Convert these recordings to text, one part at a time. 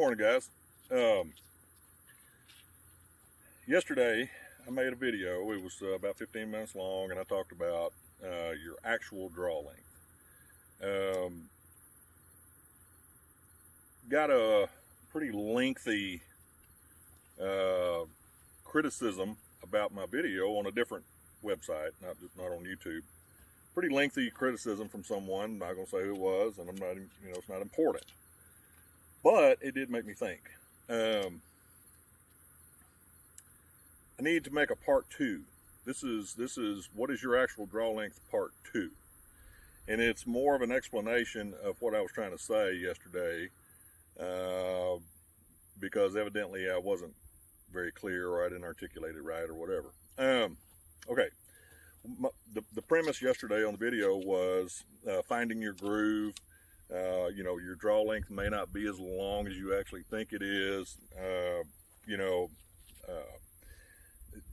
Morning, guys. Yesterday I made a video. It was about 15 minutes long, and I talked about your actual draw length. Got a pretty lengthy criticism about my video on a different website, not on YouTube. Pretty lengthy criticism from someone. I'm not gonna say who it was, and I'm not, it's not important. But it did make me think. I need to make a part 2. This is what is your actual draw length part 2, and it's more of an explanation of what I was trying to say yesterday, because evidently I wasn't very clear, or I didn't articulate it right, or whatever. Okay. The premise yesterday on the video was finding your groove. Your draw length may not be as long as you actually think it is.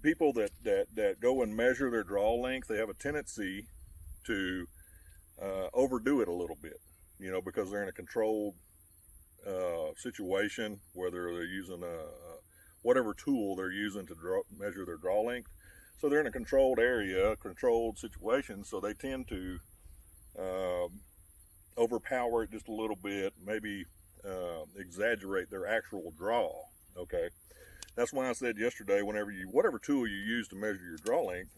People that go and measure their draw length, they have a tendency to overdo it a little bit, because they're in a controlled situation, whether they're using whatever tool they're using to measure their draw length. So they're in a controlled area, controlled situation, so they tend to overpower it just a little bit, maybe exaggerate their actual draw. Okay, that's why I said yesterday, whatever tool you use to measure your draw length,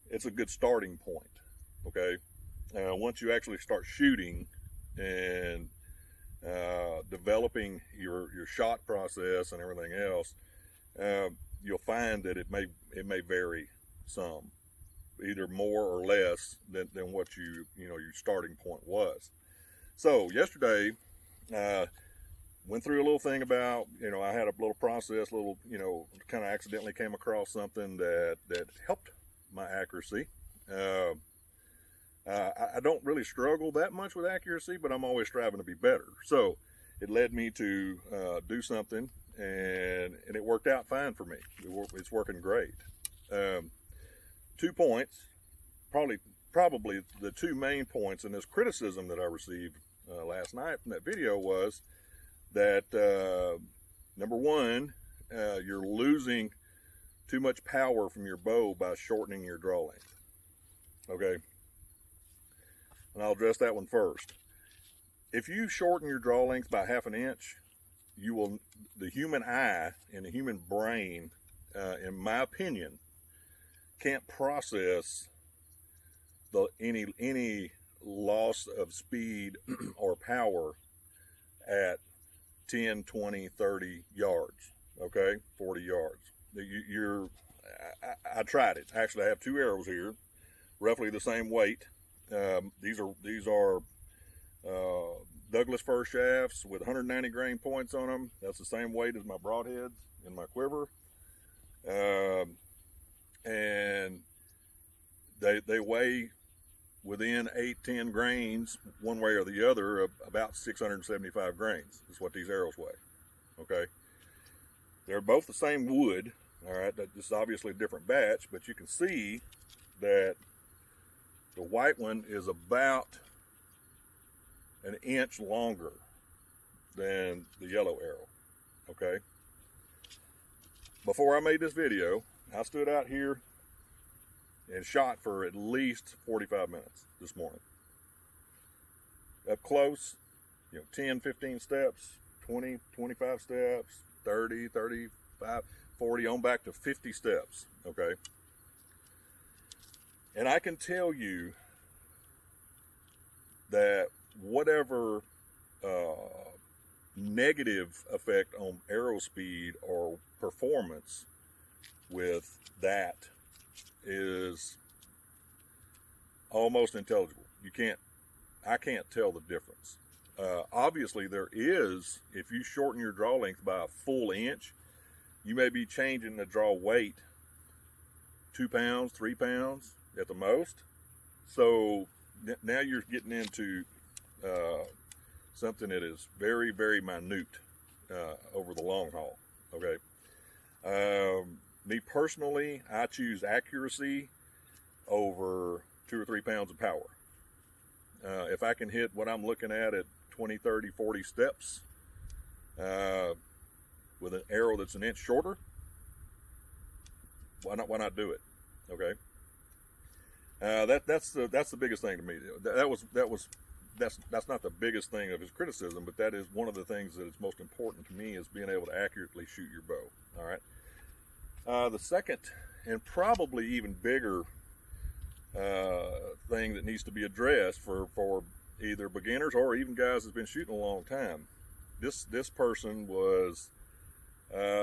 it's a good starting point. Okay, once you actually start shooting and developing your shot process and everything else, you'll find that it may vary some, either more or less than what your starting point was. So yesterday, went through a little thing about, I had a little process, kind of accidentally came across something that helped my accuracy. I don't really struggle that much with accuracy, but I'm always striving to be better. So it led me to do something, and it worked out fine for me. It's working great. 2 points, probably the 2 main points in this criticism that I received last night from that video was that, number one, you're losing too much power from your bow by shortening your draw length. Okay, and I'll address that one first. If you shorten your draw length by 1/2 inch, the human eye and the human brain, in my opinion, can't process any loss of speed or power at 10, 20, 30 yards, okay, 40 yards. I tried it. Actually, I have 2 arrows here, roughly the same weight. These are Douglas fir shafts with 190 grain points on them. That's the same weight as my broadheads in my quiver. And they weigh within 8-10 grains one way or the other, of about 675 grains is what these arrows weigh. Okay, they're both the same wood. All right, this is obviously a different batch, but you can see that the white one is about 1 inch longer than the yellow arrow. Okay, before I made this video, I stood out here and shot for at least 45 minutes this morning. Up close, 10, 15 steps, 20, 25 steps, 30, 35, 40, on back to 50 steps, okay? And I can tell you that whatever negative effect on arrow speed or performance with that is almost intelligible. I can't tell the difference. Obviously there is, if you shorten your draw length by a full inch, you may be changing the draw weight 2 pounds, 3 pounds at the most. So now you're getting into something that is very, very minute over the long haul. Okay. Me personally, I choose accuracy over 2 or 3 pounds of power. If I can hit what I'm looking at 20, 30, 40 steps with an arrow that's an inch shorter, why not do it? Okay. That's the biggest thing to me. That's not the biggest thing of his criticism, but that is one of the things that is most important to me, is being able to accurately shoot your bow. All right. The second and probably even bigger thing that needs to be addressed for either beginners or even guys that's been shooting a long time. This person was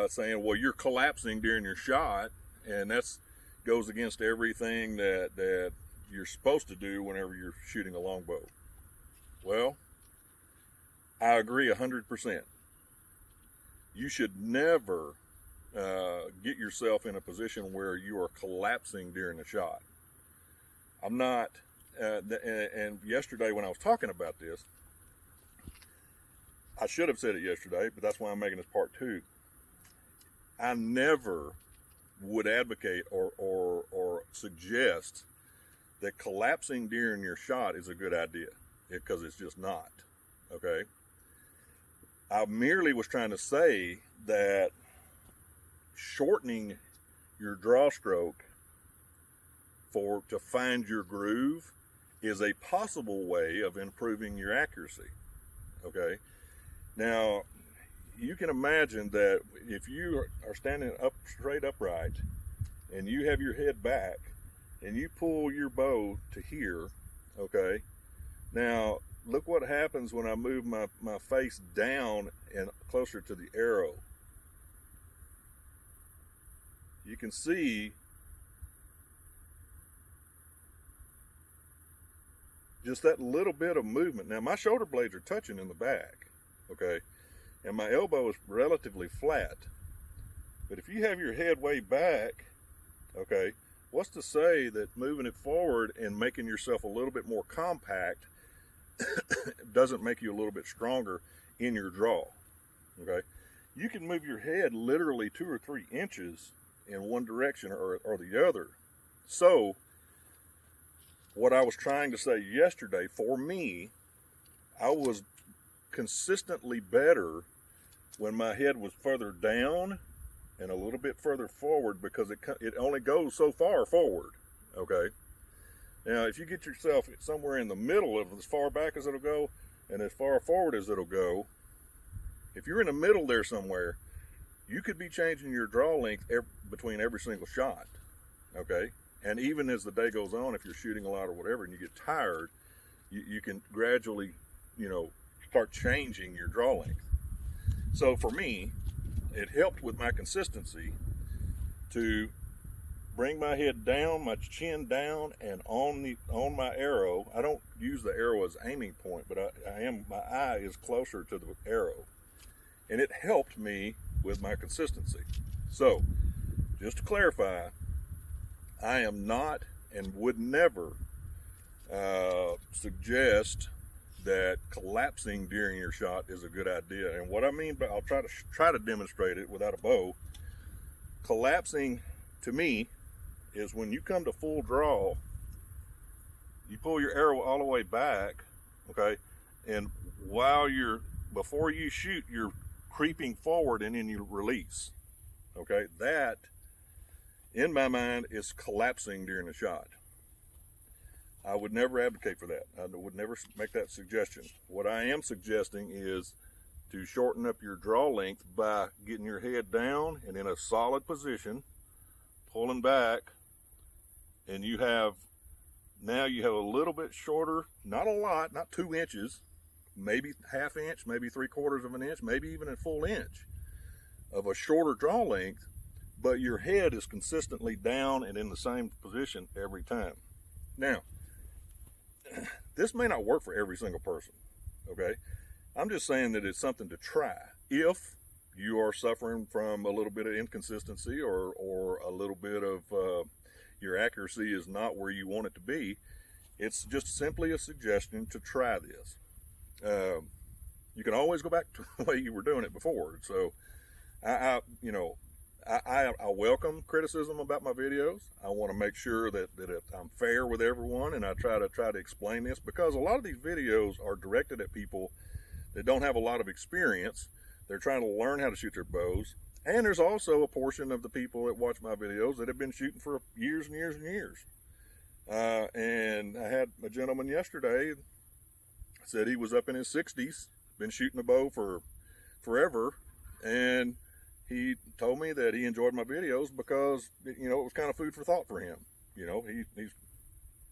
saying, well, you're collapsing during your shot, and that's goes against everything that you're supposed to do whenever you're shooting a longbow. Well, I agree 100%. You should never get yourself in a position where you are collapsing during a shot. I'm not, and yesterday when I was talking about this, I should have said it yesterday, but that's why I'm making this part 2. I never would advocate or suggest that collapsing during your shot is a good idea, because it's just not. Okay. I merely was trying to say that shortening your draw stroke to find your groove is a possible way of improving your accuracy. Okay. Now, you can imagine that if you are standing up straight upright and you have your head back and you pull your bow to here, okay, now look what happens when I move my face down and closer to the arrow. You can see just that little bit of movement. Now my shoulder blades are touching in the back, okay, and my elbow is relatively flat. But if you have your head way back, okay, what's to say that moving it forward and making yourself a little bit more compact doesn't make you a little bit stronger in your draw? Okay, you can move your head literally 2 or 3 inches in one direction or the other. So what I was trying to say yesterday, for me, I was consistently better when my head was further down and a little bit further forward, because it only goes so far forward. Okay. Now, if you get yourself somewhere in the middle of as far back as it'll go and as far forward as it'll go, if you're in the middle there somewhere, you could be changing your draw length between every single shot. Okay. And even as the day goes on, if you're shooting a lot or whatever and you get tired, you can gradually, start changing your draw length. So for me, it helped with my consistency to bring my head down, my chin down, and on my arrow. I don't use the arrow as aiming point, but my eye is closer to the arrow, and it helped me with my consistency. So, just to clarify, I am not and would never suggest that collapsing during your shot is a good idea. And what I mean by, I'll try to demonstrate it without a bow. Collapsing, to me, is when you come to full draw, you pull your arrow all the way back, okay, and before you shoot, you're creeping forward and then you release. Okay, that, in my mind, is collapsing during the shot. I would never advocate for that. I would never make that suggestion. What I am suggesting is to shorten up your draw length by getting your head down and in a solid position, pulling back, and now you have a little bit shorter, not a lot, not 2 inches, maybe ½ inch, maybe 3/4 of an inch, maybe even a full inch of a shorter draw length, but your head is consistently down and in the same position every time. Now, this may not work for every single person, okay? I'm just saying that it's something to try. If you are suffering from a little bit of inconsistency or a little bit of your accuracy is not where you want it to be, it's just simply a suggestion to try this. You can always go back to the way you were doing it before. So I welcome criticism about my videos. I want to make sure that I'm fair with everyone, and I try to explain this, because a lot of these videos are directed at people that don't have a lot of experience. They're trying to learn how to shoot their bows. And there's also a portion of the people that watch my videos that have been shooting for years and years and years. And I had a gentleman yesterday said he was up in his 60s, been shooting a bow for forever, and he told me that he enjoyed my videos because, you know, it was kind of food for thought for him. You know, he's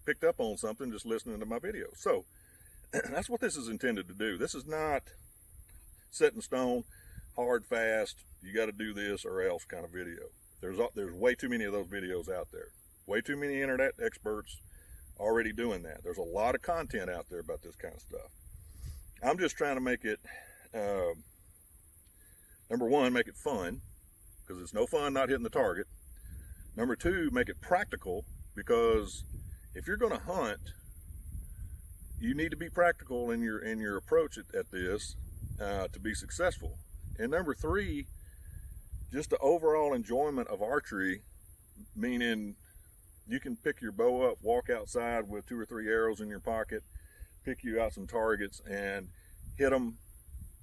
picked up on something just listening to my videos. So that's what this is intended to do. This is not set in stone, hard, fast, you got to do this or else kind of video. There's way too many of those videos out there. Way too many internet experts already doing that. There's a lot of content out there about this kind of stuff. I'm just trying to make it, number one, make it fun, because it's no fun not hitting the target. Number two, make it practical, because if you're going to hunt, you need to be practical in your approach at this to be successful. And number three, just the overall enjoyment of archery, meaning you can pick your bow up, walk outside with 2 or 3 arrows in your pocket, pick you out some targets and hit them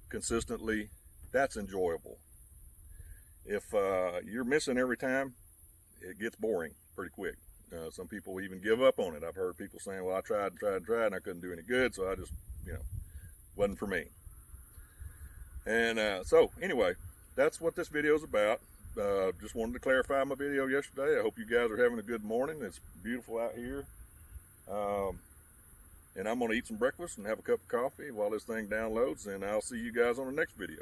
consistently. That's enjoyable. If you're missing every time, it gets boring pretty quick. Some people even give up on it. I've heard people saying, well, I tried and I couldn't do any good, so I just, you know, wasn't for me. And so anyway, that's what this video is about. Just wanted to clarify my video yesterday. I hope you guys are having a good morning. It's beautiful out here. And I'm going to eat some breakfast and have a cup of coffee while this thing downloads, and I'll see you guys on the next video.